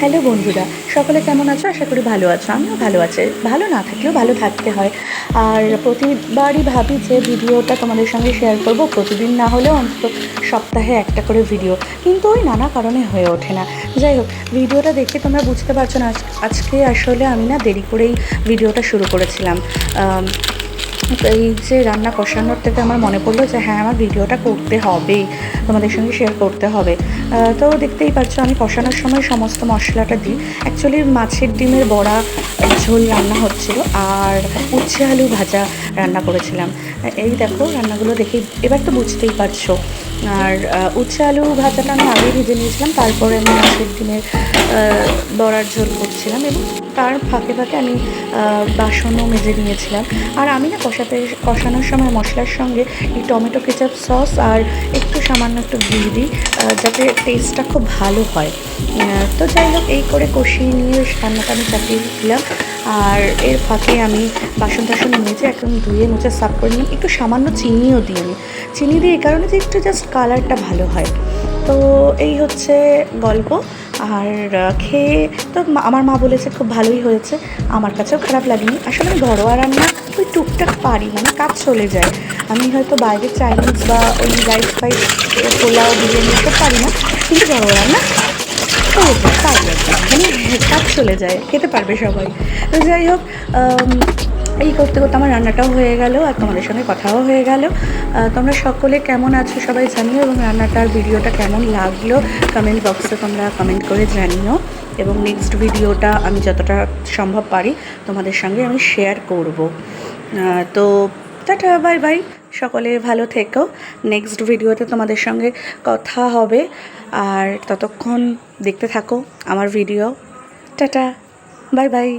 Hello বন্ধুরা, সকলে কেমন আছো? আশা করি ভালো আছো। আমিও ভালো আছি। ভালো না থাকলেও ভালো থাকতে হয়। আর প্রতিবারই ভাবি যে ভিডিওটা তোমাদের সঙ্গে শেয়ার করব, প্রতিদিন না হলেও অন্তত সপ্তাহে একটা করে ভিডিও, কিন্তু ওই নানা কারণে হয়ে ওঠে না। যাই হোক, ভিডিওটা দেখে তোমরা বুঝতে পারছো না আজকে আসলে আমি না দেরি করেই ভিডিওটা শুরু করেছিলাম। এই যে রান্না কষানোর থেকে আমার মনে পড়লো যে হ্যাঁ, আমার ভিডিওটা করতে হবে, তোমাদের সঙ্গে শেয়ার করতে হবে। তো দেখতেই পাচ্ছ আমি কষানোর সময় সমস্ত মশলাটা দিই। অ্যাকচুয়ালি মাছের ডিমের বড়া ঝোল রান্না হচ্ছিল, আর উচ্ছে আলু ভাজা রান্না করেছিলাম। এই দেখো রান্নাগুলো দেখে এবার তো বুঝতেই পারছো। আর উচ্ছে আলু ভাজাটা আমি আগেই ভেজে নিয়েছিলাম, তারপরে আমি মাছের ডিমের বড়ার ঝোল করছিলাম, এবং তার ফাঁকে ফাঁকে আমি বাসনও মেজে নিয়েছিলাম। আর আমি না কষানোর সময় মশলার সঙ্গে এই টমেটো কেচাপ সস আর একটু সামান্য একটু ঘি দিই, যাতে টেস্টটা খুব ভালো হয়। তো যাই হোক, এই করে কষিয়ে নিয়ে রান্নাটা আমি চাপিয়ে দিলাম। আর এর ফাঁকে আমি বাসন টাসন মেজে একদম ধুয়ে মুছে সাফ করে নিলাম। একটু সামান্য চিনিও দিই আমি। চিনি দিই এই কারণে যে একটু জাস্ট কালারটা ভালো হয়। তো এই হচ্ছে গল্প। আর খেয়ে তো আমার মা বলেছে খুব ভালোই হয়েছে, আমার কাছেও খারাপ লাগেনি। আসলে আমি ঘরোয়া রান্না ওই টুকটাক পারি, মানে কাজ চলে যায়। আমি হয়তো বাইরের চাইনিজ বা ওই রাইস ফাইস, পোলাও বিরিয়ানি সব পারি না, কিন্তু ঘরোয়া রান্না হয়ে যায়, পারি আর কি। মানে কাজ চলে যায়, খেতে পারবে সবাই। তো যাই হোক, এই করতে করতে আমার রান্নাটাও হয়ে গেল, আর তোমাদের সঙ্গে কথাও হয়ে গেল। তোমরা সকলে কেমন আছো সবাই জানিও, এবং রান্নাটার ভিডিওটা কেমন লাগলো কমেন্ট বক্সে তোমরা কমেন্ট করে জানিও। এবং নেক্সট ভিডিওটা আমি যতটা সম্ভব পারি তোমাদের সঙ্গে আমি শেয়ার করব। তো টাটা, বাই বাই, সকলে ভালো থেকো। নেক্সট ভিডিওতে তোমাদের সঙ্গে কথা হবে, আর ততক্ষণ দেখতে থাকো আমার ভিডিও। Tata, bye bye.